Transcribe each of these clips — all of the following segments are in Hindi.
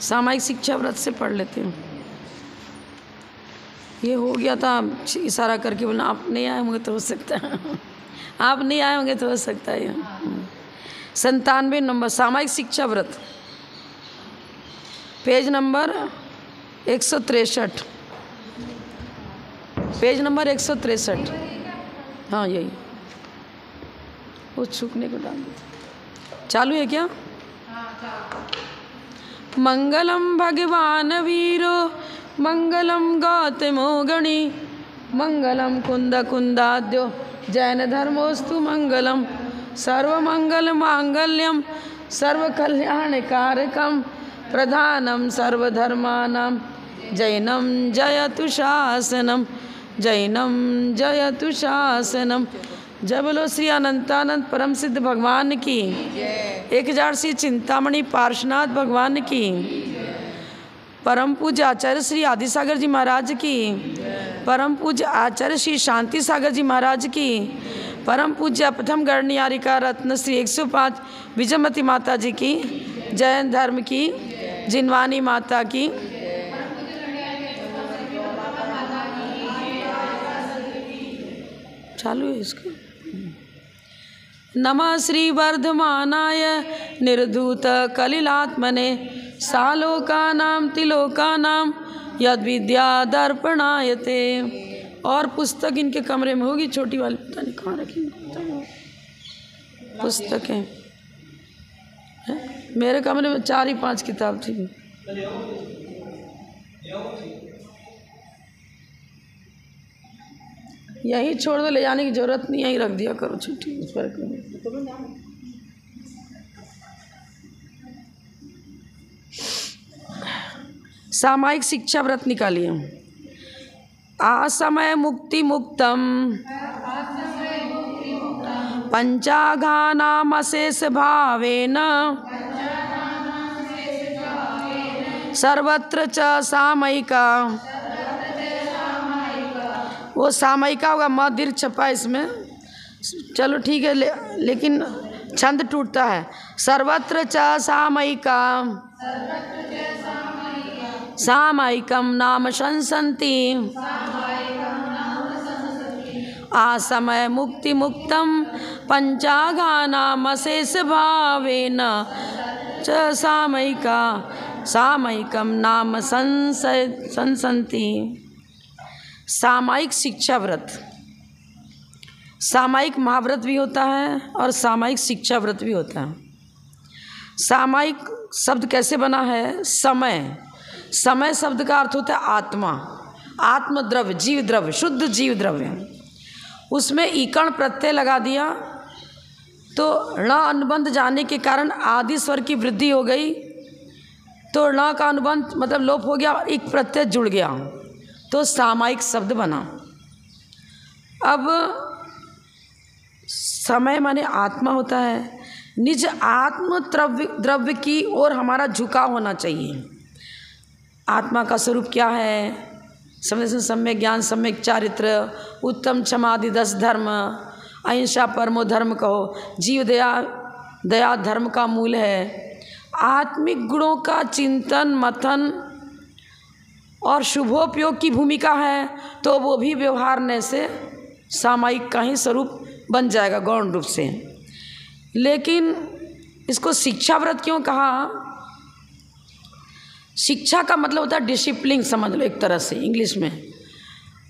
सामायिक शिक्षा व्रत से पढ़ लेते हैं। ये हो गया था, इशारा करके बोलना आप नहीं आए होंगे तो हो सकता है आप नहीं आए होंगे तो हो सकता है। 97 नंबर सामायिक शिक्षा व्रत, पेज नंबर 163, पेज नंबर 163। हाँ यही, वो छूकने को डाल दो। चालू है क्या? मंगलम भगवान वीरो मंगलम गौतमो गणी मंगलम कुंद कुंदाद्यो जैन धर्मोस्तु मंगलम सर्वमंगल मांगल्यम सर्वकल्याणकारकम प्रधानम सर्वधर्मानां जैनम जयतु शासनम जैनम जयतु शासनम। जय बोलो श्री अनंतानंद परम सिद्ध भगवान की, 1000 श्री चिंतामणि पार्श्वनाथ भगवान की, परम पूज्य आचार्य श्री आदि सागर जी महाराज की, परम पूज्य आचार्य श्री शांति सागर जी महाराज की, परम पूज्य प्रथम गणनियारिका रत्न श्री 105 विजयमती माता जी की, जैन धर्म की जिनवानी माता की, चालू है इसको। नमः श्री वर्धमानाय निर्धूत कलिलात्मने सालोकानां तिलोकानां यद विद्या दर्पणायते। और पुस्तक इनके कमरे में होगी, छोटी वाली पता नहीं कहाँ रखी पुस्तकें है? मेरे कमरे में 4 ही 5 किताब थी। यहीं छोड़ दो, ले जाने की जरूरत नहीं, यहीं रख दिया करो छुट्टी उस पर। सामायिक शिक्षा व्रत निकालिए। आसमय मुक्ति मुक्तम पंचाघानाम अशेष भावेन सर्वत्र च सामयिका। वो सामयिका होगा, म दीर्घ छपा इसमें, चलो ठीक है, लेकिन छंद टूटता है। सर्वत्र च सामयिका सामयिकम नाम संसन्ति आसमय मुक्ति मुक्तम पंचाघानाम अशेष भावेन च सामयिका सामयिकम नाम संसन्ति। सामायिक शिक्षा व्रत, सामायिक महाव्रत भी होता है और सामायिक शिक्षा व्रत भी होता है। सामायिक शब्द कैसे बना है? समय, समय शब्द का अर्थ होता है आत्मा, आत्म द्रव्य, जीव द्रव्य, शुद्ध जीव द्रव्य। उसमें ईकण प्रत्यय लगा दिया तो ण अनुबंध जाने के कारण आदि स्वर की वृद्धि हो गई, तो ण का अनुबंध मतलब लोप हो गया, एक प्रत्यय जुड़ गया, तो सामायिक शब्द बना। अब समय माने आत्मा होता है, निज आत्म द्रव्य की ओर हमारा झुकाव होना चाहिए। आत्मा का स्वरूप क्या है? समय सम्यक ज्ञान, सम्यक चारित्र, उत्तम क्षमादि 10 धर्म, अहिंसा परमो धर्म कहो, जीव दया, दया धर्म का मूल है। आत्मिक गुणों का चिंतन मंथन और शुभोपयोग की भूमिका है, तो वो भी व्यवहारने से सामायिक का ही स्वरूप बन जाएगा गौण रूप से। लेकिन इसको शिक्षा व्रत क्यों कहा? शिक्षा का मतलब होता है डिसिप्लिन, समझ लो एक तरह से इंग्लिश में,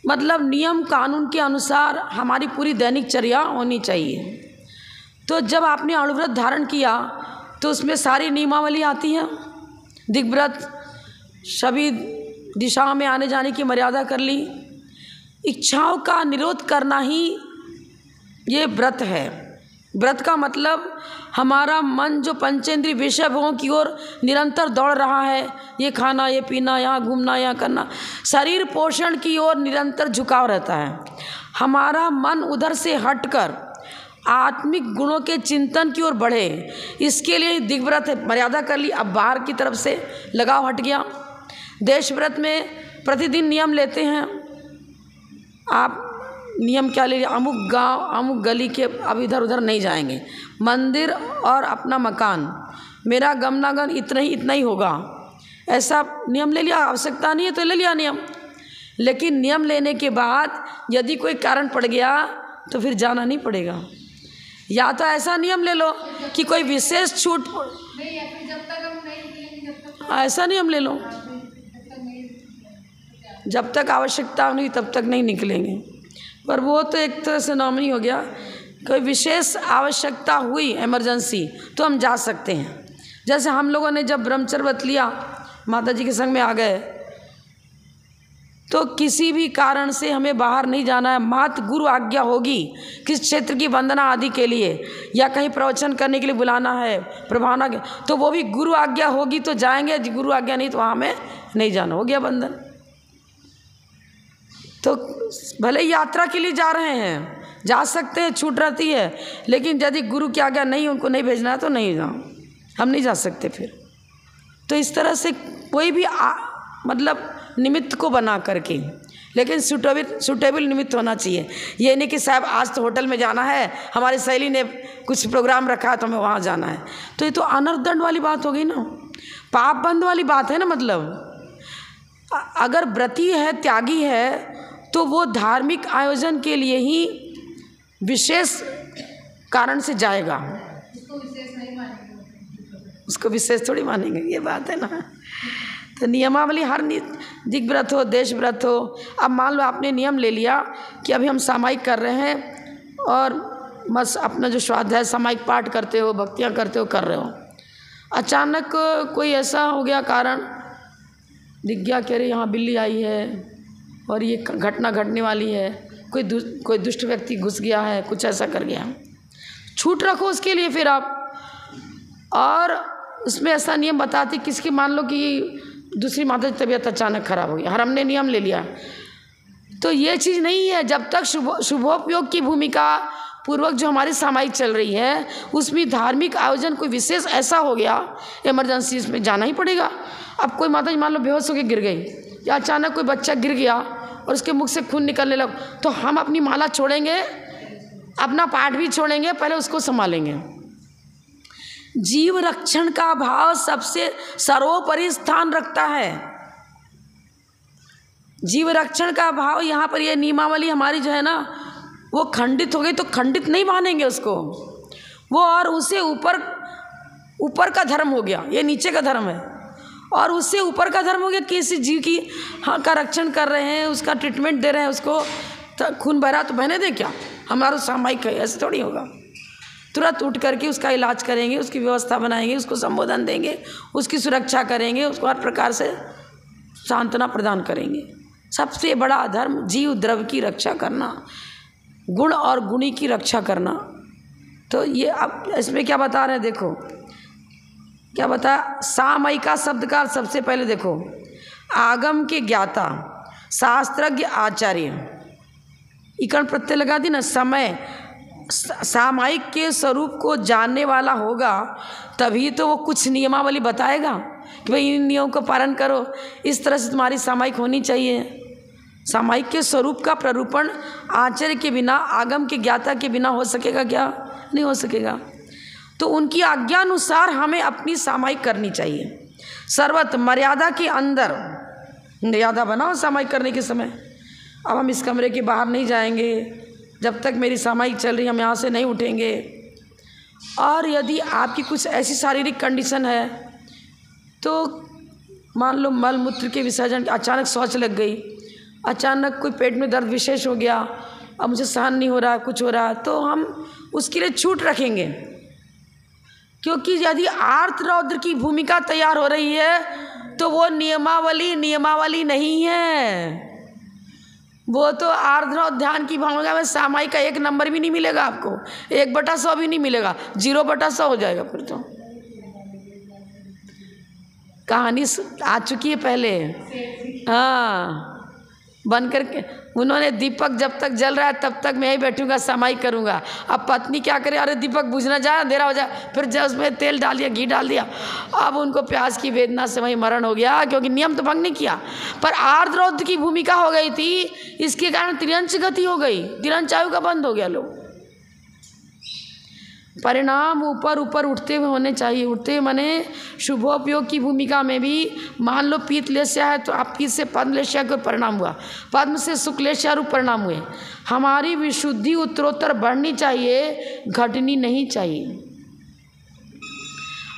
मतलब नियम कानून के अनुसार हमारी पूरी दैनिक चर्या होनी चाहिए। तो जब आपने अणुव्रत धारण किया तो उसमें सारी नियमावली आती है, दिग्व्रत, सभी दिशाओं में आने जाने की मर्यादा कर ली, इच्छाओं का निरोध करना ही ये व्रत है। व्रत का मतलब हमारा मन जो पंचेंद्रिय विषय भोगों की ओर निरंतर दौड़ रहा है, ये खाना, ये पीना, यहाँ घूमना, यहाँ करना, शरीर पोषण की ओर निरंतर झुकाव रहता है। हमारा मन उधर से हटकर आत्मिक गुणों के चिंतन की ओर बढ़े, इसके लिए दिग्व्रत है, मर्यादा कर ली। अब बाहर की तरफ से लगाव हट गया। देश व्रत में प्रतिदिन नियम लेते हैं आप, नियम क्या ले लिया? अमुक गांव, अमुक गली के अब इधर उधर नहीं जाएंगे, मंदिर और अपना मकान, मेरा गमनागन इतना ही होगा, ऐसा नियम ले लिया, आवश्यकता नहीं है तो ले लिया नियम। लेकिन नियम लेने के बाद यदि कोई कारण पड़ गया तो फिर जाना नहीं पड़ेगा। या तो ऐसा नियम ले लो कि कोई विशेष छूट, ऐसा नियम ले लो जब तक आवश्यकता नहीं तब तक नहीं निकलेंगे। पर वो तो एक तरह से नॉमिनी हो गया। कोई विशेष आवश्यकता हुई, इमरजेंसी, तो हम जा सकते हैं। जैसे हम लोगों ने जब ब्रह्मचर्य व्रत लिया, माता जी के संग में आ गए, तो किसी भी कारण से हमें बाहर नहीं जाना है। मात्र गुरु आज्ञा होगी, किस क्षेत्र की वंदना आदि के लिए या कहीं प्रवचन करने के लिए बुलाना है, प्रभावना के, तो वो भी गुरु आज्ञा होगी तो जाएंगे, गुरु आज्ञा नहीं तो वहाँ हमें नहीं जाना, हो गया बंधन। तो भले यात्रा के लिए जा रहे हैं, जा सकते हैं, छूट रहती है, लेकिन यदि गुरु की आज्ञा नहीं, उनको नहीं भेजना है तो नहीं जाओ, हम नहीं जा सकते फिर। तो इस तरह से कोई भी मतलब निमित्त को बना करके, लेकिन सूटेबल निमित्त होना चाहिए। ये नहीं कि साहब आज तो होटल में जाना है, हमारी सहेली ने कुछ प्रोग्राम रखा है तो हमें वहाँ जाना है, तो ये तो अनर्थ वाली बात हो गई ना, पाप बंद वाली बात है ना। मतलब अगर व्रती है, त्यागी है, तो वो धार्मिक आयोजन के लिए ही विशेष कारण से जाएगा, उसको विशेष थोड़ी मानेंगे, ये बात है ना। तो नियमावली हर दिग्व्रत हो, देश व्रत हो। अब मान लो आपने नियम ले लिया कि अभी हम सामायिक कर रहे हैं और बस अपना जो स्वाध्याय सामायिक पाठ करते हो, भक्तियाँ करते हो, कर रहे हो, अचानक कोई ऐसा हो गया कारण, दिख गया कि अरे यहाँ बिल्ली आई है और ये घटना घटने वाली है, कोई दुष्ट व्यक्ति घुस गया है, कुछ ऐसा कर गया, छूट रखो उसके लिए फिर आप। और उसमें ऐसा नियम बताती, किसकी मान लो कि दूसरी माता की तबीयत अचानक खराब हो गई, हर हमने नियम ले लिया, तो ये चीज़ नहीं है। जब तक शुभोपयोग की भूमिका पूर्वक जो हमारी सामायिक चल रही है, उसमें धार्मिक आयोजन कोई विशेष ऐसा हो गया, इमरजेंसी, इसमें जाना ही पड़ेगा। अब कोई माता जी मान लो बेहोश होकर गिर गई, या अचानक कोई बच्चा गिर गया और उसके मुख से खून निकलने लगा, तो हम अपनी माला छोड़ेंगे, अपना पाठ भी छोड़ेंगे, पहले उसको संभालेंगे। जीव रक्षण का भाव सबसे सर्वोपरि स्थान रखता है। जीव रक्षण का भाव यहाँ पर, ये नियमावली हमारी जो है ना, वो खंडित हो गई तो खंडित नहीं मानेंगे उसको, वो और उससे ऊपर का धर्म हो गया, ये नीचे का धर्म है, और उससे ऊपर का धर्म हो गया। किसी जीव की का रक्षण कर रहे हैं, उसका ट्रीटमेंट दे रहे हैं, उसको खून बह रहा तो बहने दें क्या, हमारा सामायिक है, ऐसे थोड़ी होगा। तुरंत उठ करके उसका इलाज करेंगे, उसकी व्यवस्था बनाएंगे, उसको संबोधन देंगे, उसकी सुरक्षा करेंगे, उसको हर प्रकार से सांत्वना प्रदान करेंगे। सबसे बड़ा धर्म जीव द्रव्य की रक्षा करना, गुण और गुणी की रक्षा करना। तो ये अब इसमें क्या बता रहे हैं, देखो क्या बताया। सामयिका शब्द का सबसे पहले देखो, आगम के ज्ञाता, शास्त्रज्ञ, आचार्य, इकर्ण प्रत्यय लगा दी ना, समय, सामायिक के स्वरूप को जानने वाला होगा, तभी तो वो कुछ नियमावली बताएगा कि भाई इन नियमों का पालन करो, इस तरह से तुम्हारी सामायिक होनी चाहिए। सामायिक के स्वरूप का प्ररूपण आचार्य के बिना, आगम के ज्ञाता के बिना हो सकेगा क्या? नहीं हो सकेगा। तो उनकी आज्ञानुसार हमें अपनी सामायिक करनी चाहिए, सर्वत्र मर्यादा के अंदर। मर्यादा बनाओ सामायिक करने के समय। अब हम इस कमरे के बाहर नहीं जाएंगे, जब तक मेरी सामायिक चल रही हम यहाँ से नहीं उठेंगे। और यदि आपकी कुछ ऐसी शारीरिक कंडीशन है, तो मान लो मल मूत्र के विसर्जन, अचानक शौच लग गई, अचानक कोई पेट में दर्द विशेष हो गया, अब मुझे सहन नहीं हो रहा, कुछ हो रहा, तो हम उसके लिए छूट रखेंगे। क्योंकि यदि आर्त रौद्र की भूमिका तैयार हो रही है तो वो नियमावली नहीं है, वो तो आर्द्र ध्यान की भूमिका में सामायिक का 1 नंबर भी नहीं मिलेगा आपको, 1/100 भी नहीं मिलेगा, 0/100 हो जाएगा। फिर तो कहानी आ चुकी है पहले, हाँ, बन करके उन्होंने दीपक जब तक जल रहा है तब तक मैं ही बैठूंगा, सामायिक करूंगा। अब पत्नी क्या करे, अरे दीपक बुझना जाए, अंधेरा हो जाए, फिर जब उसमें तेल डाल दिया, घी डाल दिया, अब उनको प्यास की वेदना से वही मरण हो गया, क्योंकि नियम तो भंग नहीं किया, पर आर्द्रौद्र की भूमिका हो गई थी, इसके कारण तिरंच गति हो गई, तिरंच आयु का बंद हो गया। लोग परिणाम ऊपर ऊपर उठते हुए होने चाहिए। उठते हुए माने शुभोपयोग की भूमिका में भी, मान लो पीतलेशया है तो आप पीत से पद्मलेशया का परिणाम हुआ, पद्म से शुक्लेशया रूप परिणाम हुए। हमारी विशुद्धि उत्तरोत्तर बढ़नी चाहिए, घटनी नहीं चाहिए।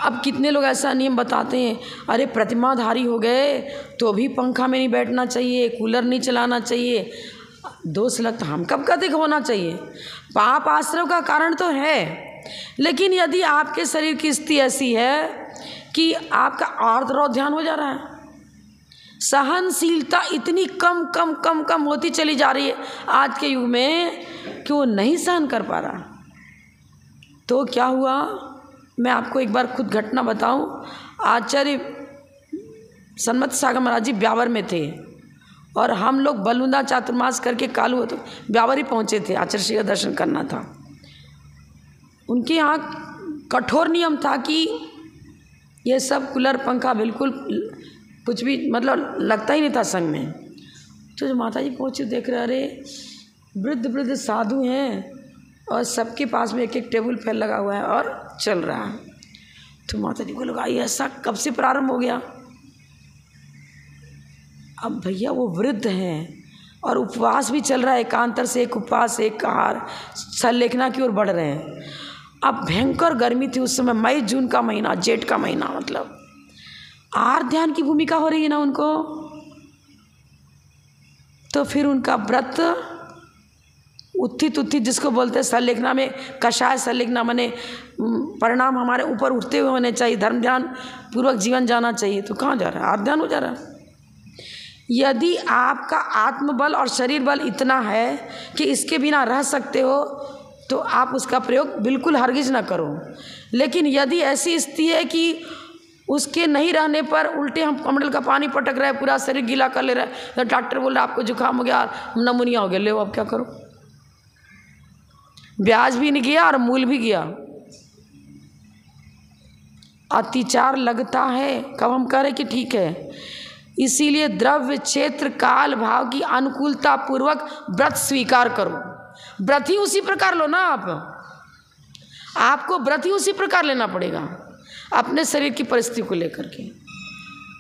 अब कितने लोग ऐसा नियम बताते हैं, अरे प्रतिमाधारी हो गए तो भी पंखा में नहीं बैठना चाहिए, कूलर नहीं चलाना चाहिए। दोष लगता, हम कब कहते होना चाहिए? पाप आश्रय का कारण तो है, लेकिन यदि आपके शरीर की स्थिति ऐसी है कि आपका आर्द्र ध्यान हो जा रहा है, सहनशीलता इतनी कम कम कम कम होती चली जा रही है आज के युग में कि वो नहीं सहन कर पा रहा, तो क्या हुआ? मैं आपको एक बार खुद घटना बताऊं। आचार्य सन्मत सागर महाराज जी ब्यावर में थे और हम लोग बलुंदा चातुर्मास करके कालू तो ब्यावर ही पहुँचे थे, आचार्य श्री का दर्शन करना था। उनके यहाँ कठोर नियम था कि ये सब कूलर पंखा बिल्कुल कुछ भी मतलब लगता ही नहीं था संग में। तो जो माता जी पहुँचे देख रहे, अरे वृद्ध वृद्ध साधु हैं और सबके पास में एक एक टेबल फैन लगा हुआ है और चल रहा है। तो माता जी को लगा ये ऐसा कब से प्रारंभ हो गया? अब भैया वो वृद्ध हैं और उपवास भी चल रहा है, एकांतर से एक उपवास एक आहार सल्लेखना की ओर बढ़ रहे हैं। अब भयंकर गर्मी थी उस समय, मई जून का महीना, जेठ का महीना, मतलब आहार ध्यान की भूमिका हो रही है ना उनको। तो फिर उनका व्रत उत्थित उत्थित जिसको बोलते हैं सल्लेखना में, कषाय सल्लेखना माने परिणाम हमारे ऊपर उठते हुए होने चाहिए, धर्म ध्यान पूर्वक जीवन जाना चाहिए। तो कहाँ जा रहा है? आहार ध्यान हो जा रहा है। यदि आपका आत्मबल और शरीर बल इतना है कि इसके बिना रह सकते हो तो आप उसका प्रयोग बिल्कुल हरगिज ना करो। लेकिन यदि ऐसी स्थिति है कि उसके नहीं रहने पर उल्टे हम कमंडल का पानी पटक रहे, पूरा शरीर गीला कर ले रहा है, तो डॉक्टर बोल रहा है आपको जुकाम हो गया, नमूनिया हो गया, ले अब क्या करो? ब्याज भी नहीं गया और मूल भी गया। अतिचार लगता है, कब हम कह रहे कि ठीक है। इसीलिए द्रव्य क्षेत्र काल भाव की अनुकूलता पूर्वक व्रत स्वीकार करो। व्रत ही उसी प्रकार लो ना, आपको व्रत ही उसी प्रकार लेना पड़ेगा अपने शरीर की परिस्थिति को लेकर के।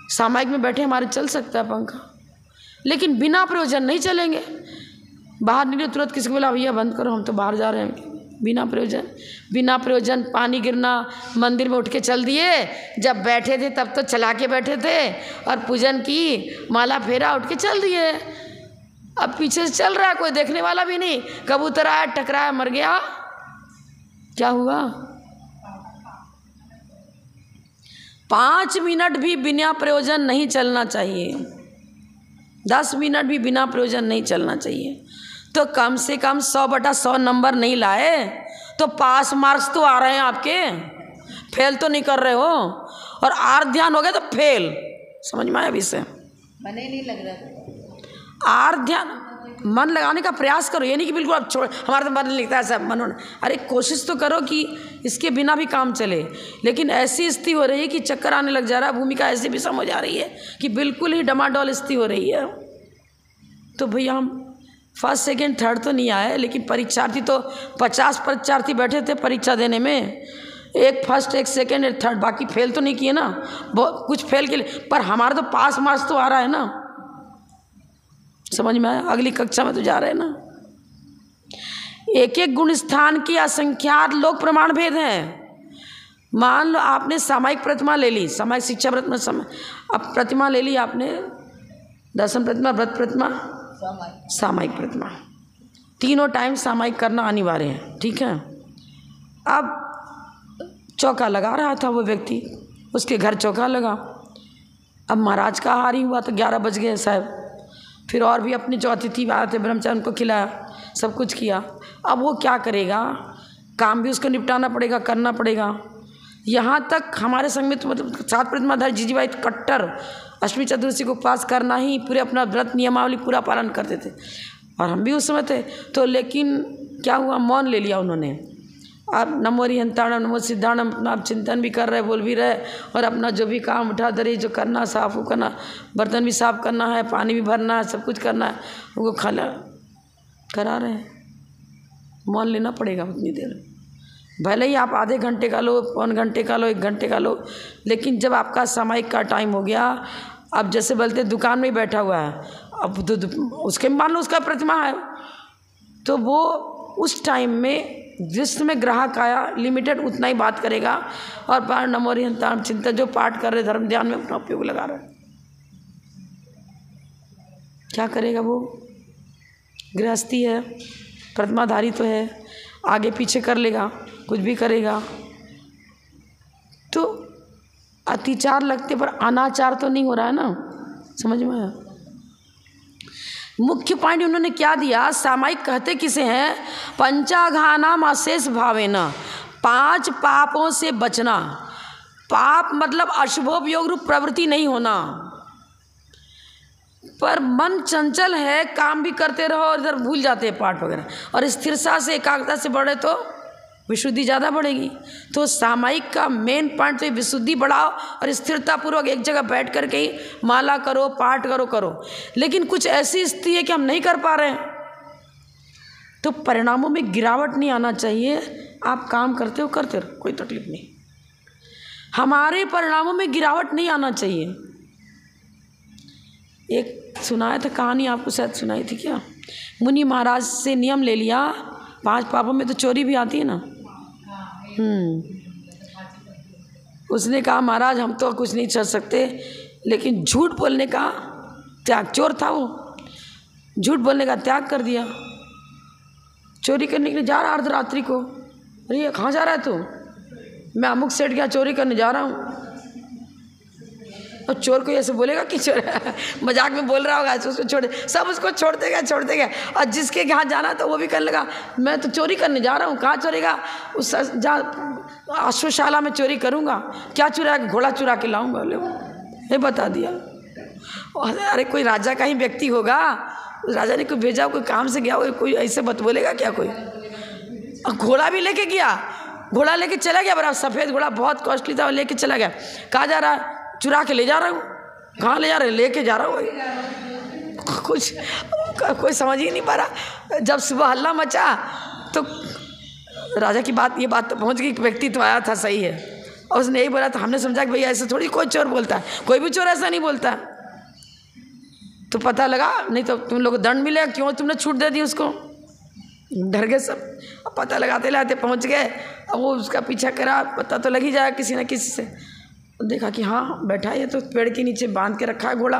सामायिक में बैठे हमारे चल सकता है पंखा, लेकिन बिना प्रयोजन नहीं चलेंगे। बाहर निकले तुरंत किसी को बोला भैया बंद करो हम तो बाहर जा रहे हैं, बिना प्रयोजन पानी गिरना, मंदिर में उठ के चल दिए, जब बैठे थे तब तो चला के बैठे थे और पूजन की माला फेरा उठ के चल दिए। अब पीछे से चल रहा है, कोई देखने वाला भी नहीं, कबूतर आया टकराया मर गया, क्या हुआ? 5 मिनट भी बिना प्रयोजन नहीं चलना चाहिए, 10 मिनट भी बिना प्रयोजन नहीं चलना चाहिए। तो कम से कम 100/100 नंबर नहीं लाए तो पास मार्क्स तो आ रहे हैं आपके, फेल तो नहीं कर रहे हो। और आर ध्यान हो गया तो फेल, समझ में आया? विषय मने नहीं लग रहा। आर ध्यान मन लगाने का प्रयास करो, ये नहीं कि बिल्कुल अब छोड़ हमारा तो मन नहीं लगता है सब मन। अरे कोशिश तो करो कि इसके बिना भी काम चले। लेकिन ऐसी स्थिति हो रही है कि चक्कर आने लग जा रहा है, भूमिका ऐसी विषम हो जा रही है कि बिल्कुल ही डमाडोल स्थिति हो रही है। तो भैया हम फर्स्ट सेकंड थर्ड तो नहीं आए, लेकिन परीक्षार्थी तो 50 परीक्षार्थी बैठे थे परीक्षा देने में, एक फर्स्ट एक सेकंड एक थर्ड, बाकी फेल तो नहीं किए ना, बहुत कुछ फेल के लिए, पर हमारा तो पास मार्क्स तो आ रहा है ना। समझ में आया? अगली कक्षा में तो जा रहे हैं ना। एक एक गुण स्थान की असंख्यात लोक प्रमाण भेद हैं। मान लो आपने सामायिक प्रतिमा ले ली, सामायिक शिक्षा प्रतिमा, अब प्रतिमा ले ली आपने, दर्शन प्रतिमा, व्रत प्रतिमा, सामायिक प्रतिमा, तीनों टाइम सामायिक करना अनिवार्य है, ठीक है। अब चौका लगा रहा था वो व्यक्ति, उसके घर चौका लगा। अब महाराज का आहार ही हुआ तो 11 बज गए साहब। फिर और भी अपने जो अतिथि आए थे ब्रह्मचारी उनको खिलाया, सब कुछ किया। अब वो क्या करेगा, काम भी उसको निपटाना पड़ेगा, करना पड़ेगा। यहाँ तक हमारे संग में तो मतलब 7 प्रतिमाधारी जीजीबाई कट्टर अष्टमी चतुर्दशी को उपवास करना ही पूरे अपना व्रत नियमावली पूरा पालन करते थे, और हम भी उस समय थे। तो लेकिन क्या हुआ, मौन ले लिया उन्होंने। अब नमो हरिहंताणम नमो सिद्धाणम अपना आप चिंतन भी कर रहे, बोल भी रहे, और अपना जो भी काम उठा धरी जो करना, साफ करना, बर्तन भी साफ करना है, पानी भी भरना है, सब कुछ करना है, उनको खाना करा रहे हैं। मौन लेना पड़ेगा उतनी देर। भले ही आप आधे घंटे का लो, पौन घंटे का लो, 1 घंटे का लो, लेकिन जब आपका सामयिक का टाइम हो गया, अब जैसे बोलते दुकान में ही बैठा हुआ है, अब तो उसके मान लो उसका प्रतिमा है, तो वो उस टाइम में जिस समय ग्राहक आया लिमिटेड उतना ही बात करेगा, और पार नमोरियंताम चिंतन जो पाठ कर रहे धर्म ध्यान में अपना उपयोग लगा रहे, क्या करेगा वो? गृहस्थी है, प्रतिमाधारी तो है, आगे पीछे कर लेगा, कुछ भी करेगा। तो अतिचार लगते पर अनाचार तो नहीं हो रहा है ना, समझ में आया? मुख्य पॉइंट उन्होंने क्या दिया, सामायिक कहते किसे हैं? पंचाघानाम अशेष भावेना, 5 पापों से बचना। पाप मतलब अशुभोपयोग रूप प्रवृत्ति नहीं होना, पर मन चंचल है, काम भी करते रहो और इधर भूल जाते हैं पाठ वगैरह, और स्थिरता से एकाग्रता से बढ़े तो विशुद्धि ज़्यादा बढ़ेगी। तो सामायिक का मेन पॉइंट तो विशुद्धि बढ़ाओ और स्थिरतापूर्वक एक जगह बैठ कर के ही माला करो, पाठ करो। लेकिन कुछ ऐसी स्थिति है कि हम नहीं कर पा रहे हैं, तो परिणामों में गिरावट नहीं आना चाहिए। आप काम करते हो, करते रहो, कोई तकलीफ नहीं, हमारे परिणामों में गिरावट नहीं आना चाहिए। एक सुनाया था कहानी, आपको शायद सुनाई थी क्या? मुनि महाराज से नियम ले लिया, 5 पापों में तो चोरी भी आती है ना। उसने कहा महाराज हम तो कुछ नहीं कर सकते, लेकिन झूठ बोलने का त्याग, चोर था वो, झूठ बोलने का त्याग कर दिया। चोरी करने के लिए जा रहा अर्धरात्रि को, अरे कहाँ जा रहा है तू? मैं अमुक सेठ गया चोरी करने जा रहा हूँ। और चोर को ऐसे बोलेगा कि चोर मजाक में बोल रहा होगा, उसको छोड़, सब उसको छोड़ते गए। और जिसके यहाँ जाना तो वो भी करने लगा, मैं तो चोरी करने जा रहा हूँ। कहाँ चोरेगा? उस जहाँ अश्वशाला में चोरी करूँगा। क्या चुरा? घोड़ा चुरा के लाऊंगा। ये बता दिया। अरे कोई राजा का ही व्यक्ति होगा, उस राजा ने कोई भेजा, कोई काम से गया हो, कोई ऐसे बत बोलेगा क्या कोई? और घोड़ा भी लेके गया, घोड़ा लेके चला गया, बराबर सफ़ेद घोड़ा बहुत कॉस्टली था, लेके चला गया। कहाँ जा रहा है? चुरा के ले जा रहा हूँ। कहाँ ले जा रहे? लेके जा रहा हूँ। कुछ कोई समझ ही नहीं पा रहा। जब सुबह हल्ला मचा तो राजा की बात, ये बात तो पहुँच गई, व्यक्ति तो आया था, सही है, और उसने यही बोला था। हमने समझा कि भैया ऐसे थोड़ी कोई चोर बोलता है, कोई भी चोर ऐसा नहीं बोलता। तो पता लगा, नहीं तो तुम लोग को दंड मिलेगा, क्यों तुमने छूट दे दी उसको? डर गए सब। अब पता लगाते लगाते पहुँच गए, अब वो उसका पीछा करा, पता तो लग ही जाएगा किसी न किसी से। देखा कि हाँ बैठा है, तो पेड़ के नीचे बांध के रखा है घोड़ा।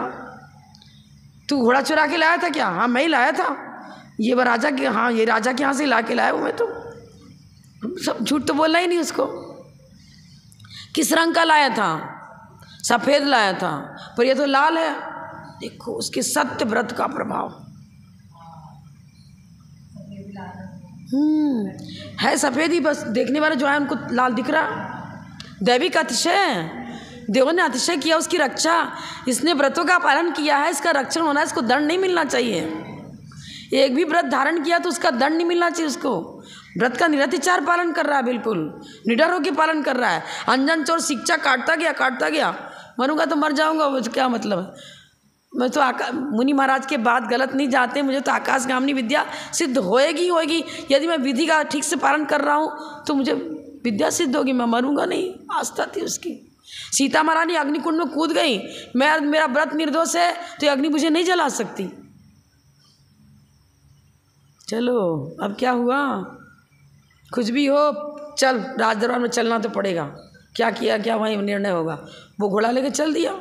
तू घोड़ा चुरा के लाया था क्या? हाँ मैं ही लाया था। ये वो राजा के, हाँ ये राजा के यहाँ से ला के लाया हूँ मैं। तो सब झूठ तो बोलना ही नहीं उसको। किस रंग का लाया था? सफ़ेद लाया था, पर ये तो लाल है। देखो उसके सत्य व्रत का प्रभाव है। सफ़ेद ही, बस देखने वाले जो है उनको लाल दिख रहा। दैविक अतिशय, देवों ने अतिशय किया उसकी रक्षा। इसने व्रतों का पालन किया है, इसका रक्षण होना है, इसको दंड नहीं मिलना चाहिए। एक भी व्रत धारण किया तो उसका दंड नहीं मिलना चाहिए उसको। व्रत का निरतिचार पालन कर रहा है, बिल्कुल निडर होकर पालन कर रहा है। अनजान चोर शिक्षा काटता गया, मरूंगा तो मर जाऊंगा, क्या मतलब है? मैं तो मुनि महाराज के बात गलत नहीं जाते, मुझे तो आकाशगामिनी विद्या सिद्ध होएगी। यदि मैं विधि का ठीक से पालन कर रहा हूँ तो मुझे विद्या सिद्ध होगी, मैं मरूंगा नहीं। आस्था थी उसकी। सीता महारानी अग्निकुंड में कूद गई, मेरा व्रत निर्दोष है तो ये अग्नि मुझे नहीं जला सकती। चलो अब क्या हुआ? कुछ भी हो, चल राज दरबार में चलना तो पड़ेगा। क्या किया, क्या वहीं निर्णय होगा। वो घोड़ा लेके चल दिया।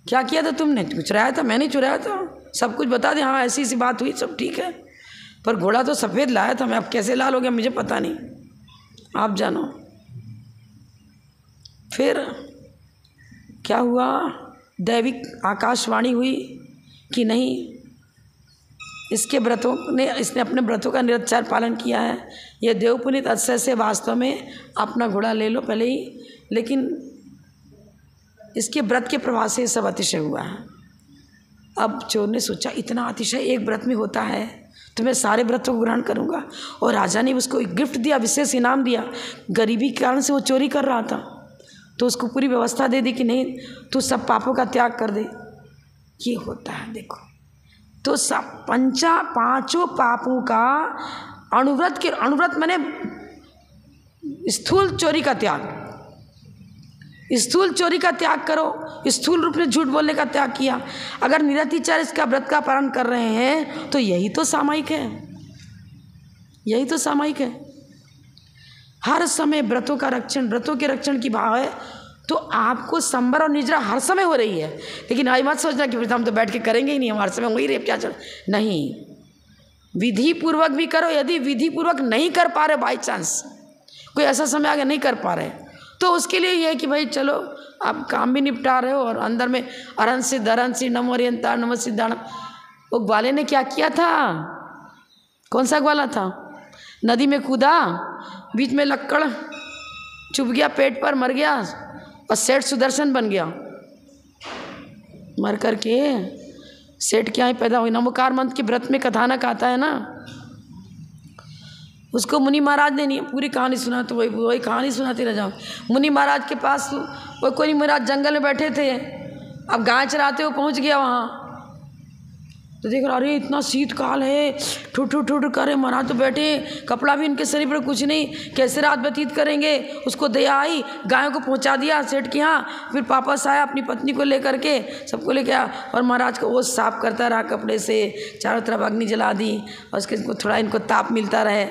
क्या किया था तुमने? चुराया था? मैंने चुराया था, सब कुछ बता दे। हाँ ऐसी बात हुई, सब ठीक है, पर घोड़ा तो सफ़ेद लाया था मैं। अब कैसे लाल हो गया मुझे पता नहीं, आप जानो। फिर क्या हुआ? दैविक आकाशवाणी हुई कि नहीं, इसने अपने व्रतों का निरंतर पालन किया है। यह देवपुनीत अतिशय से वास्तव में अपना घोड़ा ले लो पहले ही, लेकिन इसके व्रत के प्रभाव से सब अतिशय हुआ है। अब चोर ने सोचा इतना अतिशय एक व्रत में होता है तो मैं सारे व्रतों को ग्रहण करूँगा। और राजा ने उसको एक गिफ्ट दिया, विशेष इनाम दिया। गरीबी के कारण से वो चोरी कर रहा था, तो उसको पूरी व्यवस्था दे दी कि नहीं तू सब पापों का त्याग कर दे। ये होता है देखो। तो सब 5 पापों का अनुव्रत माने स्थूल चोरी का त्याग, स्थूल चोरी का त्याग करो, स्थूल रूप में झूठ बोलने का त्याग किया। अगर निरतिचार इसका व्रत का पालन कर रहे हैं तो यही तो सामायिक है, यही तो सामायिक है। हर समय व्रतों का रक्षण, व्रतों के रक्षण की भाव है तो आपको संबर और निजरा हर समय हो रही है। लेकिन आई मत सोचना कि हम तो बैठ के करेंगे ही नहीं, हमारे समय वही रेप क्या चल, नहीं, विधि पूर्वक भी करो। यदि विधि पूर्वक नहीं कर पा रहे, बाई चांस कोई ऐसा समय आगे नहीं कर पा रहे, तो उसके लिए ये है कि भाई चलो आप काम भी निपटा रहे हो और अंदर में अरहं सिद्ध अरहं सिद्ध नमो अरिहंतार नमो सिद्धाणम। वो ग्वाले ने क्या किया था, कौन सा ग्वाला था, नदी में कूदा, बीच में लक्कड़ चुभ गया, पेट पर मर गया और सेठ सुदर्शन बन गया। मर करके सेठ क्या ही पैदा हुई। नमोकार मंत्र के व्रत में कथानक आता है ना, उसको मुनि महाराज ने नहीं पूरी कहानी सुना, तो वही कहानी सुनाती रह जाऊँ। मुनि महाराज के पास वो कोई महाराज जंगल में बैठे थे, अब गाय चराते हुए पहुँच गया वहाँ, तो देख रहा अरे इतना शीतकाल है, ठुठ ठुठ ठुठ करे महाराज तो बैठे, कपड़ा भी इनके शरीर पर कुछ नहीं, कैसे रात व्यतीत करेंगे। उसको दया आई, गायों को पहुंचा दिया सेठ के यहाँ, फिर वापस आया अपनी पत्नी को लेकर के, सबको लेके आया और महाराज को वो साफ करता रहा कपड़े से, चारों तरफ अग्नि जला दी और उसके थोड़ा इनको ताप मिलता रहे,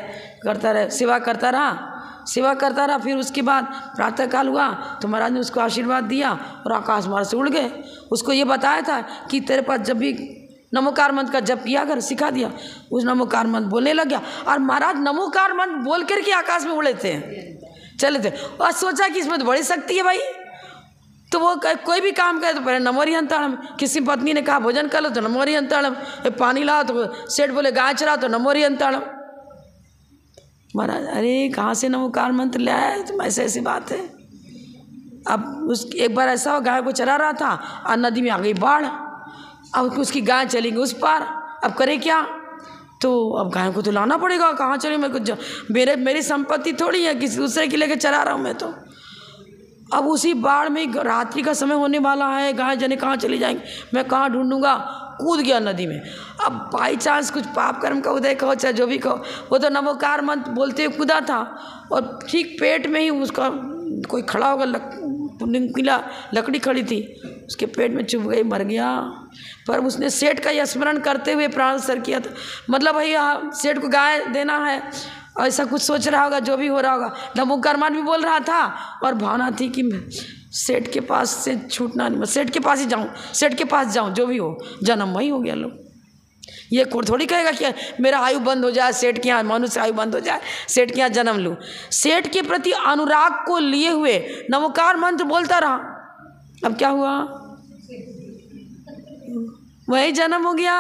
करता रहे, सेवा करता रहा। फिर उसके बाद प्रातःकाल हुआ तो महाराज ने उसको आशीर्वाद दिया और आकाश मार्ग से उड़ गए। उसको ये बताया था कि तेरे पास जब भी नमोकार मंत्र का जप किया कर, सिखा दिया। उस नमोकार मंत्र बोलने लग गया और महाराज नमोकार मंत्र बोल करके आकाश में उड़े थे, चले थे और सोचा कि इसमें तो बड़ी शक्ति है भाई। तो वो कोई भी काम करे तो पहले नमो अरिहंताणम, किसी पत्नी ने कहा भोजन कर लो तो नमो अरिहंताणम, पानी लाओ तो सेठ बोले गाय चराओ तो नमो अरिहंताणम। महाराज अरे कहाँ से नमोकार मंत्र ले आया, तो ऐसे ऐसी बात है। अब एक बार ऐसा हो, गाय को चरा रहा था और नदी में आ गई बाढ़, अब उसकी गाय चलेंगी उस पार, अब करे क्या, तो अब गाय को तो लाना पड़ेगा, कहाँ चले, मेरे को मेरी संपत्ति थोड़ी है, किसी दूसरे की लेके चरा रहा हूँ मैं तो। अब उसी बाढ़ में रात्रि का समय होने वाला है, गाय जने कहाँ चली जाएंगी, मैं कहाँ ढूंढूंगा, कूद गया नदी में। अब बाई चांस कुछ पाप कर्म का उदय कहो चाहे जो भी कहो, वो तो नमोकार मंत्र बोलते हुए कूदा था और ठीक पेट में ही उसका कोई खड़ा होगा, नुकीला लकड़ी खड़ी थी, उसके पेट में चुभ गई, मर गया। पर उसने सेठ का यह स्मरण करते हुए प्राण सर किया था, मतलब भैया सेठ को गाय देना है, ऐसा कुछ सोच रहा होगा, जो भी हो रहा होगा। नमोकार मंत्र भी बोल रहा था और भावना थी कि सेठ के पास से छूटना नहीं, मैं सेठ के पास ही जाऊँ, सेठ के पास जाऊँ, जो भी हो, जन्म वही हो गया। लोग ये थोड़ी कहेगा कि मेरा आयु बंद हो जाए, सेठ के यहाँ मनुष्य आयु बंद हो जाए, सेठ के यहाँ जन्म लूँ। सेठ के प्रति अनुराग को लिए हुए नमोकार मंत्र बोलता रहा, अब क्या हुआ, वही जन्म हो गया,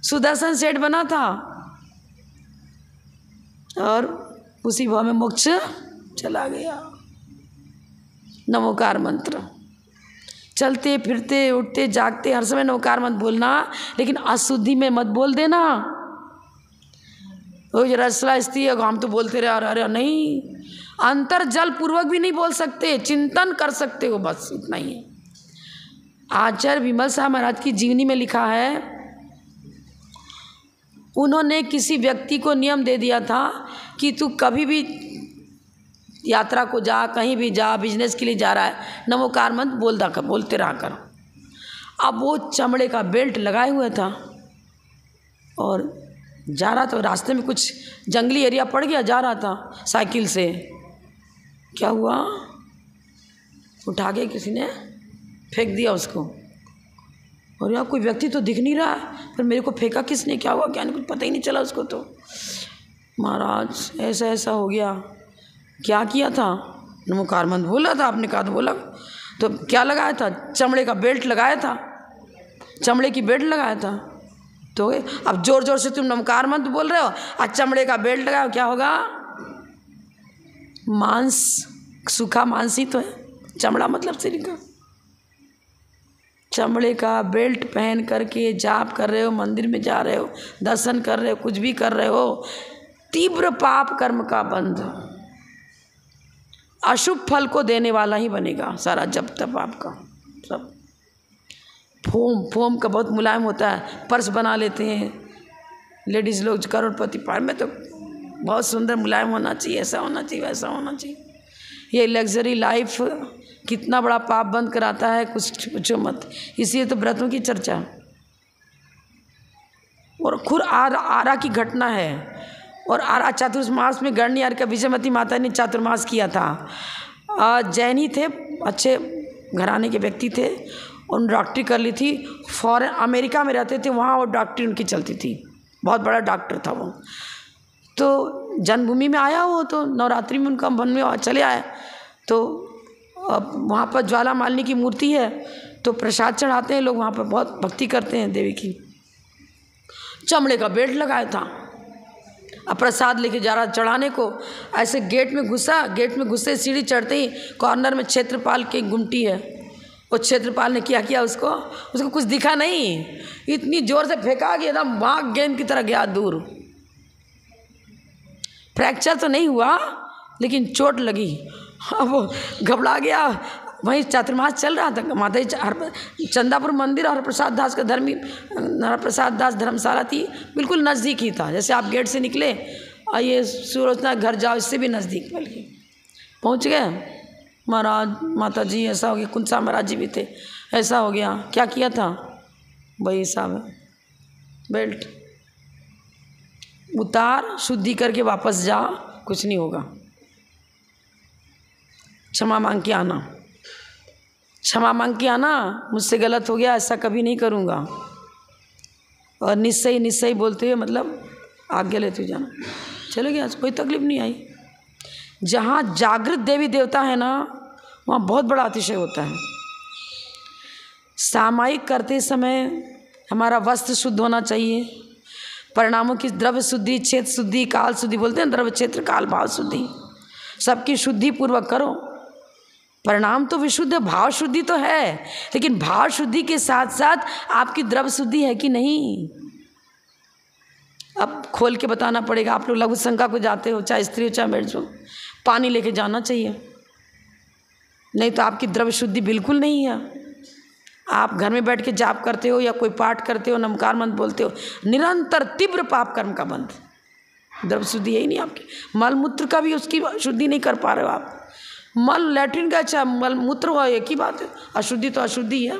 सुदर्शन सेठ बना था और उसी भाव में मोक्ष चला गया। नमोकार मंत्र चलते फिरते उठते जागते हर समय नमोकार मंत्र बोलना, लेकिन अशुद्धि में मत बोल देना। वो रसला स्त्री है, हम तो बोलते रहे, अरे नहीं, अंतर जल पूर्वक भी नहीं बोल सकते, चिंतन कर सकते हो, बस इतना ही है। आचार्य विमल साहब महाराज की जीवनी में लिखा है, उन्होंने किसी व्यक्ति को नियम दे दिया था कि तू कभी भी यात्रा को जा, कहीं भी जा, बिजनेस के लिए जा रहा है, नमोकार मंत्र बोलते रहा कर। अब वो चमड़े का बेल्ट लगाए हुए था और जा रहा था, रास्ते में कुछ जंगली एरिया पड़ गया, जा रहा था साइकिल से, क्या हुआ, उठा के किसी ने फेंक दिया उसको, और यार कोई व्यक्ति तो दिख नहीं रहा है, पर मेरे को फेंका किसने, क्या हुआ क्या नहीं, कुछ पता ही नहीं चला उसको। तो महाराज ऐसा ऐसा हो गया, क्या किया था, नमोकार मंत्र बोला था, आपने कहा तो बोला, तो क्या लगाया था, चमड़े का बेल्ट लगाया था, चमड़े की बेल्ट लगाया था। तो अब जोर जोर से तुम नमोकार मंत्र बोल रहे हो और चमड़े का बेल्ट लगाओ, क्या होगा, मांस, सूखा मांस ही तो है, चमड़ा मतलब शरीर का। चमड़े का बेल्ट पहन करके जाप कर रहे हो, मंदिर में जा रहे हो, दर्शन कर रहे हो, कुछ भी कर रहे हो, तीव्र पाप कर्म का बंध, अशुभ फल को देने वाला ही बनेगा सारा जब तब आपका सब। फोम का बहुत मुलायम होता है, पर्स बना लेते हैं लेडीज़ लोग, करोड़पति पार में तो बहुत सुंदर मुलायम होना चाहिए, ऐसा होना चाहिए, वैसा होना चाहिए। ये लग्जरी लाइफ कितना बड़ा पाप बंद कराता है, कुछ पूछो मत। इसलिए तो व्रतों की चर्चा। और खुद आरा की घटना है। और आरा चातुर्मास में गणनियार का विजयमती माता ने चातुर्मास किया था। जैन ही थे, अच्छे घराने के व्यक्ति थे, उन डॉक्टरी कर ली थी। फॉरेन अमेरिका में रहते थे, वहाँ वो डॉक्टरी उनकी चलती थी, बहुत बड़ा डॉक्टर था वो। तो जन्मभूमि में आया वो, तो नवरात्रि में उनका मन में चले आए। तो वहाँ पर ज्वाला मालिनी की मूर्ति है, तो प्रसाद चढ़ाते हैं लोग, वहाँ पर बहुत भक्ति करते हैं देवी की। चमड़े का बेल्ट लगाया था, अब प्रसाद लेके जा रहा चढ़ाने को। ऐसे गेट में घुसे सीढ़ी चढ़ते ही कॉर्नर में क्षेत्रपाल की गुमटी है। वो क्षेत्रपाल ने क्या किया, उसको कुछ दिखा नहीं, इतनी जोर से फेंका कि एकदम भाग गेंद की तरह गया दूर। फ्रैक्चर तो नहीं हुआ, लेकिन चोट लगी। हाँ, वो घबरा गया। वहीं चातुर्मास चल रहा था। माता जी चंदापुर मंदिर और हरप्रसाद दास का हरप्रसाद दास धर्मशाला थी, बिल्कुल नज़दीक ही था। जैसे आप गेट से निकले और ये सूरजना घर जाओ, इससे भी नज़दीक बल्कि पहुंच गए। महाराज माता जी ऐसा हो गया, कुंसा महाराज जी भी थे, ऐसा हो गया। क्या किया था? वही साहब बेल्ट उतार, शुद्धि करके वापस जा, कुछ नहीं होगा। क्षमा मांग के आना, क्षमा मांग के आना, मुझसे गलत हो गया, ऐसा कभी नहीं करूँगा। और निश्चय बोलते हुए मतलब आज्ञा लेते हुए जाना। चलो गया, कोई तकलीफ नहीं आई। जहाँ जागृत देवी देवता है ना, वहाँ बहुत बड़ा अतिशय होता है। सामायिक करते समय हमारा वस्त्र शुद्ध होना चाहिए। परिणामों की द्रव्य शुद्धि, क्षेत्र शुद्धि, काल शुद्धि बोलते हैं, द्रव्य क्षेत्र काल भाव शुद्धि, सबकी शुद्धि पूर्वक करो। परिणाम तो विशुद्ध, भाव शुद्धि तो है, लेकिन भाव शुद्धि के साथ साथ आपकी द्रव्य शुद्धि है कि नहीं, अब खोल के बताना पड़ेगा। आप लोग लघु शंका को जाते हो, चाहे स्त्री हो चाहे मेड्स हो, पानी लेके जाना चाहिए, नहीं तो आपकी द्रव्य शुद्धि बिल्कुल नहीं है। आप घर में बैठ के जाप करते हो या कोई पाठ करते हो, नमकार मंत्र बोलते हो, निरंतर तीव्र पाप कर्म का बंध, द्रव्य शुद्धि यही नहीं आपकी। मल मूत्र का भी उसकी शुद्धि नहीं कर पा रहे हो आप। मल लैट्रिन का अच्छा, मल मूत्र हुआ, एक ही बात है। अशुद्धि तो अशुद्धि है,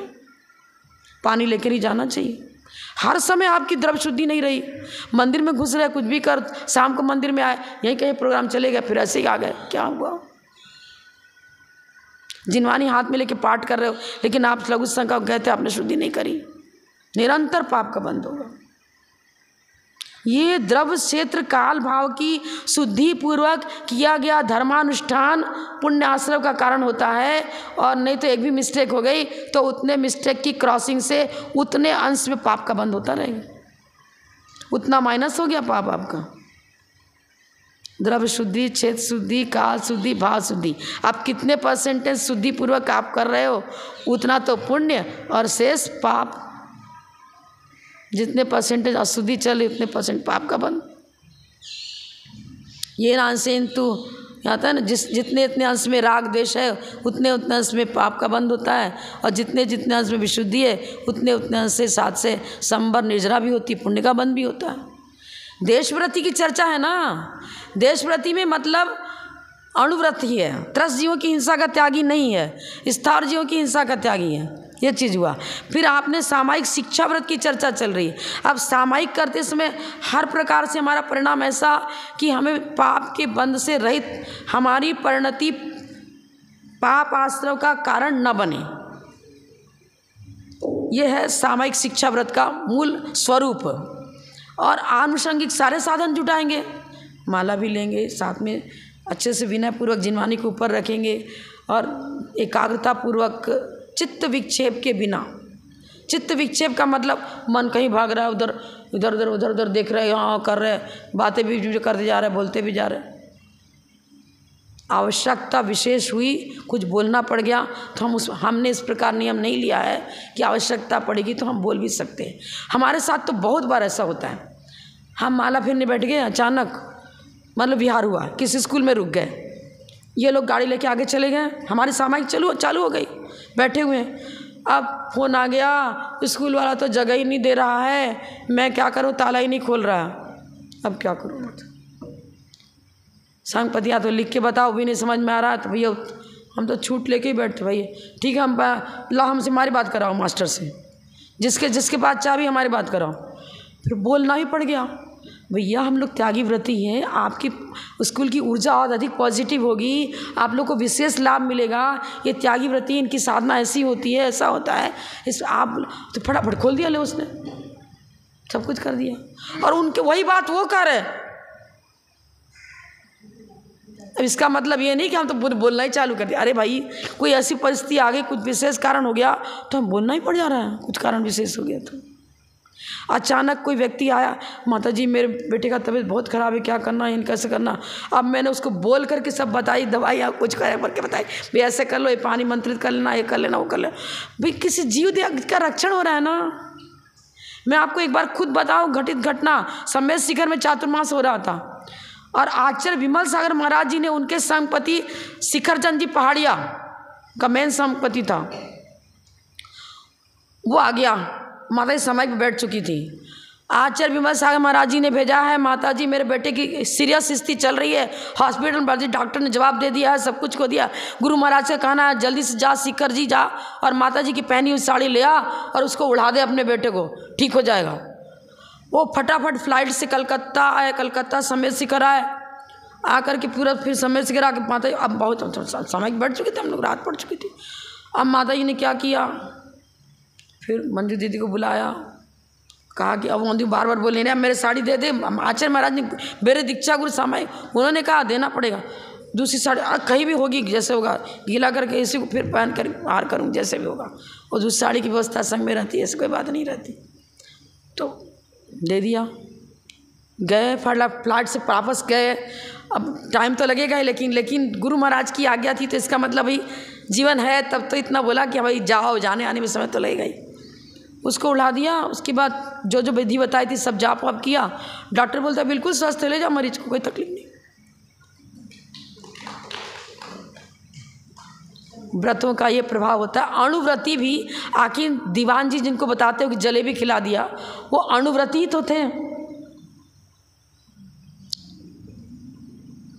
पानी लेकर ही जाना चाहिए। हर समय आपकी द्रव्य शुद्धि नहीं रही, मंदिर में घुस रहे, कुछ भी कर, शाम को मंदिर में आए, यहीं कहीं प्रोग्राम चले गए, फिर ऐसे ही आ गए, क्या हुआ? जिनवानी हाथ में लेके पाठ कर रहे हो, लेकिन आप लघु शंका गए थे, आपने शुद्धि नहीं करी, निरंतर पाप का बंध होगा। ये द्रव्य क्षेत्र काल भाव की शुद्धि पूर्वक किया गया धर्मानुष्ठान पुण्य आश्रम का कारण होता है। और नहीं तो एक भी मिस्टेक हो गई तो उतने मिस्टेक की क्रॉसिंग से उतने अंश में पाप का बंद होता रहेगा, उतना माइनस हो गया पाप आपका। द्रव्य शुद्धि, क्षेत्र शुद्धि, काल शुद्धि, भाव शुद्धि, आप कितने परसेंटेज शुद्धि पूर्वक आप कर रहे हो, उतना तो पुण्य और शेष पाप। जितने परसेंटेज अशुद्धि चले उतने परसेंट पाप का बंद। ये नानसेन तू आता है ना, जितने इतने अंश में राग द्वेष है, उतने अंश में पाप का बंद होता है। और जितने अंश में विशुद्धि है, उतने अंश से साथ से संबर निर्जरा भी होती है, पुण्य का बंद भी होता है। देशव्रती की चर्चा है ना, देशव्रती में मतलब अणुव्रत ही है, त्रस्त जीवों की हिंसा का त्यागी नहीं है, स्थावर जीवों की हिंसा का त्यागी है, ये चीज़ हुआ। फिर आपने सामायिक शिक्षा व्रत की चर्चा चल रही है। अब सामायिक करते समय हर प्रकार से हमारा परिणाम ऐसा कि हमें पाप के बंध से रहित हमारी परिणति पाप आश्रव का कारण न बने, यह है सामायिक शिक्षा व्रत का मूल स्वरूप। और आनुषंगिक सारे साधन जुटाएंगे, माला भी लेंगे, साथ में अच्छे से विनय पूर्वक जिनवानी को ऊपर रखेंगे और एकाग्रता पूर्वक चित्त विक्षेप के बिना। चित्त विक्षेप का मतलब मन कहीं भाग रहा है, उधर उधर देख रहे, यहाँ कर रहे, बातें भी करते जा रहे, बोलते भी जा रहे। आवश्यकता विशेष हुई, कुछ बोलना पड़ गया तो हमने इस प्रकार नियम नहीं लिया है कि आवश्यकता पड़ेगी तो हम बोल भी सकते हैं। हमारे साथ तो बहुत बार ऐसा होता है, हम माला फेरने बैठ गए, अचानक मतलब विहार हुआ, किसी स्कूल में रुक गए, ये लोग गाड़ी लेके आगे चले गए, हमारी सामायिक चालू हो गई, बैठे हुए हैं। अब फ़ोन आ गया, स्कूल वाला तो जगह ही नहीं दे रहा है, मैं क्या करूं, ताला ही नहीं खोल रहा, अब क्या करूं। संगपति या तो लिख के बताओ, भी नहीं समझ में आ रहा है तो भैया हम तो छूट लेके ही बैठते भैया, ठीक है हम ला हमसे हमारी बात कराओ मास्टर से, जिसके पास चाबी हमारी बात कराओ। फिर बोलना ही पड़ गया, भैया हम लोग त्यागी व्रती हैं, आपकी स्कूल की ऊर्जा और अधिक पॉजिटिव होगी, आप लोग को विशेष लाभ मिलेगा, ये त्यागी व्रती इनकी साधना ऐसी होती है, ऐसा होता है इस आप तो फटाफट खोल दिया ले, उसने सब कुछ कर दिया। और उनके वही बात वो कर रहे। अब इसका मतलब ये नहीं कि हम तो बोलना ही चालू कर दिया। अरे भाई कोई ऐसी परिस्थिति आ गई, कुछ विशेष कारण हो गया तो हम बोलना ही पड़ जा रहा है, कुछ कारण विशेष हो गया तो। अचानक कोई व्यक्ति आया, माता जी मेरे बेटे का तबीयत बहुत ख़राब है, क्या करना है, इन कैसे करना। अब मैंने उसको बोल करके सब बताई, दवाई या कुछ करे करके बताई, भाई ऐसे कर लो, ये पानी मंत्रित कर लेना, ये कर लेना, वो कर लेना। भाई किसी जीव का रक्षण हो रहा है ना। मैं आपको एक बार खुद बताऊँ घटित घटना, सम्मेद शिखर में चातुर्मास हो रहा था और आचार्य विमल सागर महाराज जी ने उनके संगपति शिखरचंद जी पहाड़िया का मेन संगपति था, वो आ गया, माता जी समय पे बैठ चुकी थी। आचार्य विमल सागर महाराज जी ने भेजा है, माता जी मेरे बेटे की सीरियस स्थिति चल रही है, हॉस्पिटल में भर्ती, डॉक्टर ने जवाब दे दिया है, सब कुछ को दिया। गुरु महाराज से कहना है जल्दी से जा शिखर जी जा और माता जी की पहनी हुई साड़ी ले आ और उसको उड़ा दे अपने बेटे को, ठीक हो जाएगा। वो फटाफट फ्लाइट से कलकत्ता आए, कलकत्ता सम्मेद शिखर आए, आकर के पूरा फिर सम्मेद शिखर आके माता जी, अब बहुत समय बैठ चुके थे हम लोग, रात पड़ चुकी थी। अब माता जी ने क्या किया, फिर मंजू दीदी को बुलाया, कहा कि अब मंजू बार बार बोले नहीं मेरे साड़ी दे दे। आचार्य महाराज ने मेरे दीक्षा गुरु सामाई, उन्होंने कहा देना पड़ेगा, दूसरी साड़ी कहीं भी होगी जैसे होगा, गीला करके इसी को फिर पहन कर हार करूँ जैसे भी होगा, और दूसरी साड़ी की व्यवस्था संग में रहती है, ऐसी कोई बात नहीं रहती। तो दे दिया, गए फ्लाइट से वापस गए। अब टाइम तो लगेगा ही, लेकिन गुरु महाराज की आज्ञा थी तो इसका मतलब भाई जीवन है तब तो इतना बोला कि भाई जाओ, जाने आने में समय तो लगेगा ही। उसको उड़ा दिया। उसके बाद जो जो विधि बताई थी सब जाप वाप किया। डॉक्टर बोलता है बिल्कुल स्वस्थ है, ले जाओ मरीज को, कोई तकलीफ नहीं। व्रतों का ये प्रभाव होता है। अणुव्रती भी आखिर दीवान जी जिनको बताते हो कि जलेबी खिला दिया, वो अणुव्रती तो थे।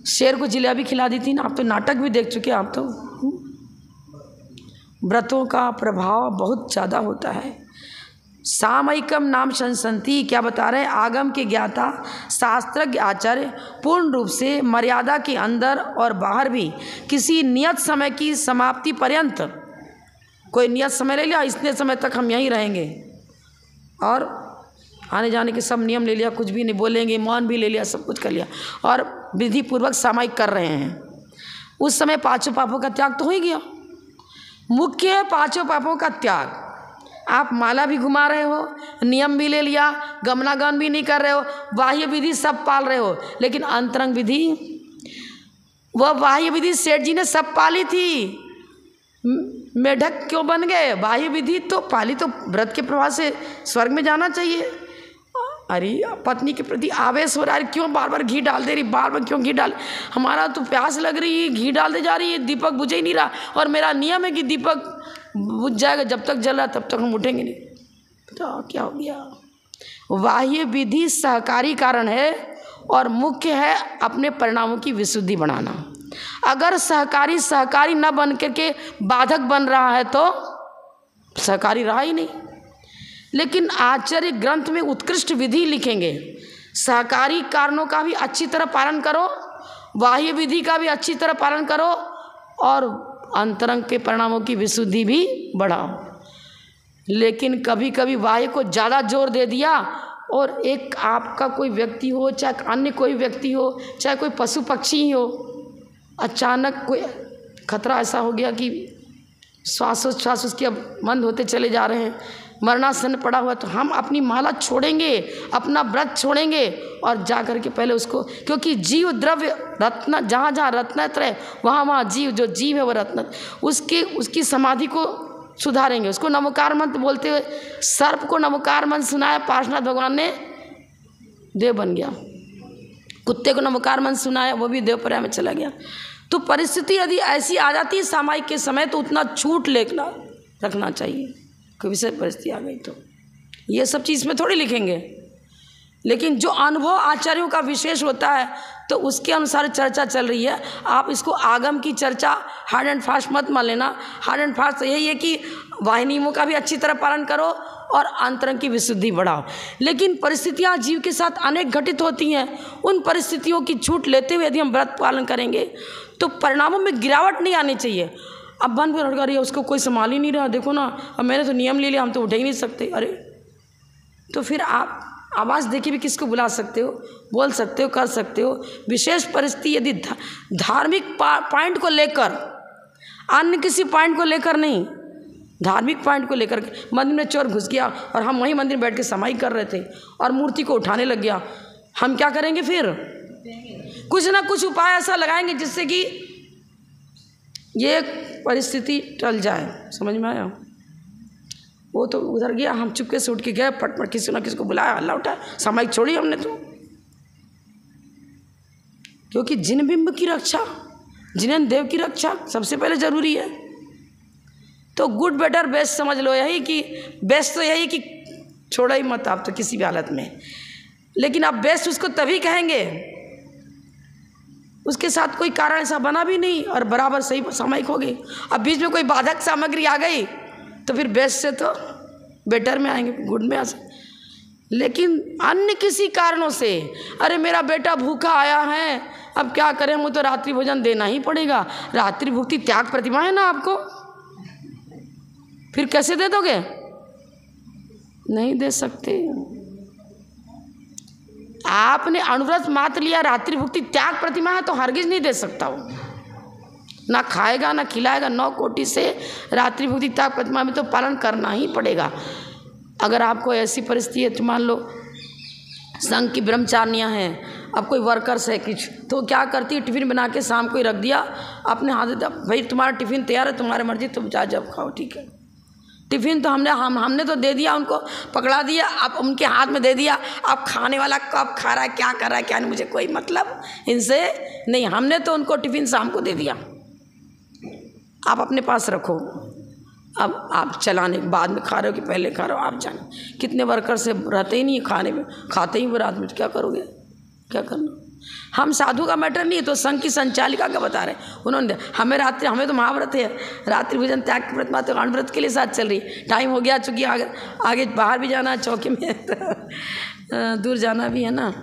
शेर को जलेबी खिला दी थी ना। आप तो नाटक भी देख चुके हैं आप तो। व्रतों का प्रभाव बहुत ज़्यादा होता है। सामयिकम नाम संसंति, क्या बता रहे हैं, आगम के ज्ञाता शास्त्रज्ञ आचार्य पूर्ण रूप से मर्यादा के अंदर और बाहर भी किसी नियत समय की समाप्ति पर्यंत, कोई नियत समय ले लिया, इतने समय तक हम यहीं रहेंगे, और आने जाने के सब नियम ले लिया, कुछ भी नहीं बोलेंगे, मौन भी ले लिया, सब कुछ कर लिया, और विधि पूर्वक सामयिक कर रहे हैं। उस समय पांचों पापों का त्याग तो हो ही गया। मुख्य है पांचों पापों का त्याग। आप माला भी घुमा रहे हो, नियम भी ले लिया, गमनागमन भी नहीं कर रहे हो, बाह्य विधि सब पाल रहे हो, लेकिन अंतरंग विधि, वह बाह्य विधि सेठ जी ने सब पाली थी। मेढक क्यों बन गए? बाह्य विधि तो पाली, तो व्रत के प्रभाव से स्वर्ग में जाना चाहिए। अरे पत्नी के प्रति आवेश हो रहा है, क्यों बार बार घी डाल दे रही, बार बार क्यों घी डाल, हमारा तो प्यास लग रही है, घी डाल दे जा रही है, दीपक बुझ ही नहीं रहा, और मेरा नियम है कि दीपक बुझ जाएगा, जब तक जल रहा तब तक हम उठेंगे नहीं। तो क्या हो गया? बाह्य विधि सहकारी कारण है और मुख्य है अपने परिणामों की विशुद्धि बढ़ाना। अगर सहकारी न बन करके बाधक बन रहा है तो सहकारी रहा ही नहीं। लेकिन आचार्य ग्रंथ में उत्कृष्ट विधि लिखेंगे, सहकारी कारणों का भी अच्छी तरह पालन करो, बाह्य विधि का भी अच्छी तरह पालन करो, और अंतरंग के परिणामों की विशुद्धि भी बढ़ाओ। लेकिन कभी कभी बाह्य को ज़्यादा जोर दे दिया, और एक आपका कोई व्यक्ति हो, चाहे अन्य कोई व्यक्ति हो, चाहे कोई पशु पक्षी ही हो, अचानक कोई खतरा ऐसा हो गया कि श्वासोच्छ्वास उसके अब बंद होते चले जा रहे हैं, मरणासन पड़ा हुआ, तो हम अपनी माला छोड़ेंगे, अपना व्रत छोड़ेंगे, और जा कर के पहले उसको, क्योंकि जीव द्रव्य रत्न, जहाँ जहाँ रत्नत्र है वहाँ वहाँ जीव, जो जीव है वह रत्न, उसकी समाधि को सुधारेंगे। उसको नमोकार मंत्र बोलते हुए सर्प को नमोकार मंत्र सुनाया, पार्श्वनाथ भगवान ने देव बन गया। कुत्ते को नमोकार मंत्र सुनाया, वो भी देवपर्या में चला गया। तो परिस्थिति यदि ऐसी आ जाती है सामायिक के समय, तो उतना छूट लेना रखना चाहिए। कोई विशेष परिस्थिति आ गई तो ये सब चीज़ में थोड़ी लिखेंगे, लेकिन जो अनुभव आचार्यों का विशेष होता है तो उसके अनुसार चर्चा चल रही है। आप इसको आगम की चर्चा हार्ड एंड फास्ट मत मान लेना। हार्ड एंड फास्ट तो यही है कि वाह्य नियमों का भी अच्छी तरह पालन करो और अंतरंग की विशुद्धि बढ़ाओ। लेकिन परिस्थितियां जीव के साथ अनेक घटित होती हैं। उन परिस्थितियों की छूट लेते हुए यदि हम व्रत पालन करेंगे तो परिणामों में गिरावट नहीं आनी चाहिए। अब बन पर हड़का रही है, उसको कोई संभाल ही नहीं रहा, देखो ना, अब मैंने तो नियम ले लिया, हम तो उठ ही नहीं सकते। अरे तो फिर आप आवाज़ देके भी किसको बुला सकते हो, बोल सकते हो, कर सकते हो। विशेष परिस्थिति यदि धार्मिक पॉइंट को लेकर, अन्य किसी पॉइंट को लेकर नहीं, धार्मिक पॉइंट को लेकर, मंदिर में चोर घुस गया और हम वहीं मंदिर में बैठ के समाई कर रहे थे और मूर्ति को उठाने लग गया, हम क्या करेंगे? फिर कुछ ना कुछ उपाय ऐसा लगाएंगे जिससे कि ये परिस्थिति टल जाए। समझ में आया? वो तो उधर गया, हम चुपके से उठ के गए, फटफट किसी ना किसी को बुलाया, हल्ला उठाया, सामायिक छोड़ी हमने तो। क्योंकि जिन बिंब की रक्षा, जिन देव की रक्षा सबसे पहले जरूरी है। तो गुड बेटर बेस्ट समझ लो, यही कि बेस्ट तो यही कि छोड़ो ही मत आप तो किसी भी हालत में। लेकिन आप बेस्ट उसको तभी कहेंगे उसके साथ कोई कारण ऐसा बना भी नहीं और बराबर सही सामायिक हो गई। अब बीच में कोई बाधक सामग्री आ गई तो फिर बेस्ट से तो बेटर में आएंगे, गुड में आ सकते। लेकिन अन्य किसी कारणों से, अरे मेरा बेटा भूखा आया है, अब क्या करें, मुझे तो रात्रि भोजन देना ही पड़ेगा। रात्रि भुक्ति त्याग प्रतिमा है ना आपको, फिर कैसे दे दोगे? नहीं दे सकते। आपने अनुव्रत मात्र लिया, रात्रि भुक्ति त्याग प्रतिमा है तो हरगिज नहीं दे सकता वो, ना खाएगा ना खिलाएगा। 9 कोटि से रात्रि भुक्ति त्याग प्रतिमा में तो पालन करना ही पड़ेगा। अगर आपको ऐसी परिस्थिति है तो मान लो संघ की ब्रह्मचारियाँ हैं, अब कोई वर्कर्स है कुछ, तो क्या करती है, टिफ़िन बना के शाम को ही रख दिया, अपने हाथ दे, भाई तुम्हारा टिफ़िन तैयार है, तुम्हारी मर्जी, तुम चाहे जब खाओ, ठीक है। टिफ़िन तो हमने तो दे दिया, उनको पकड़ा दिया, अब उनके हाथ में दे दिया। अब खाने वाला कब खा रहा है, क्या कर रहा है, क्या नहीं, मुझे कोई मतलब इनसे नहीं। हमने तो उनको टिफ़िन शाम को दे दिया, आप अपने पास रखो। अब आप चलाने बाद में खा रहे हो कि पहले खा रहे हो, आप जाने। कितने वर्कर से रहते ही नहीं खाने में, खाते ही वो रात में, क्या करोगे, क्या करना। हम साधु का मैटर नहीं है, तो संघ की संचालिका का बता रहे हैं उन्होंने। हमें तो महाव्रत है, रात्रि भोजन त्याग की प्रतिमा तो अणव्रत के लिए साथ चल रही। टाइम हो गया, चूँकि आगे बाहर भी जाना है, चौकी में तो दूर जाना भी है ना,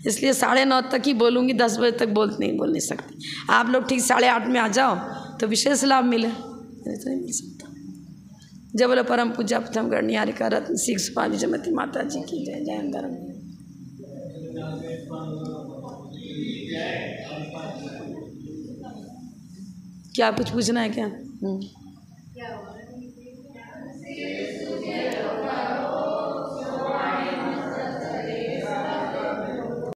इसलिए 9:30 तक ही बोलूँगी, 10 बजे तक बोल नहीं सकती। आप लोग ठीक 8:30 में आ जाओ तो विशेष लाभ मिले, तो नहीं मिल सकता। जय बोलो परम पूज्य प्रथम गणनिहारिका रत्न सिंह सुपाली जमती माता जी की जय। जय धर्म। क्या कुछ पूछना है क्या?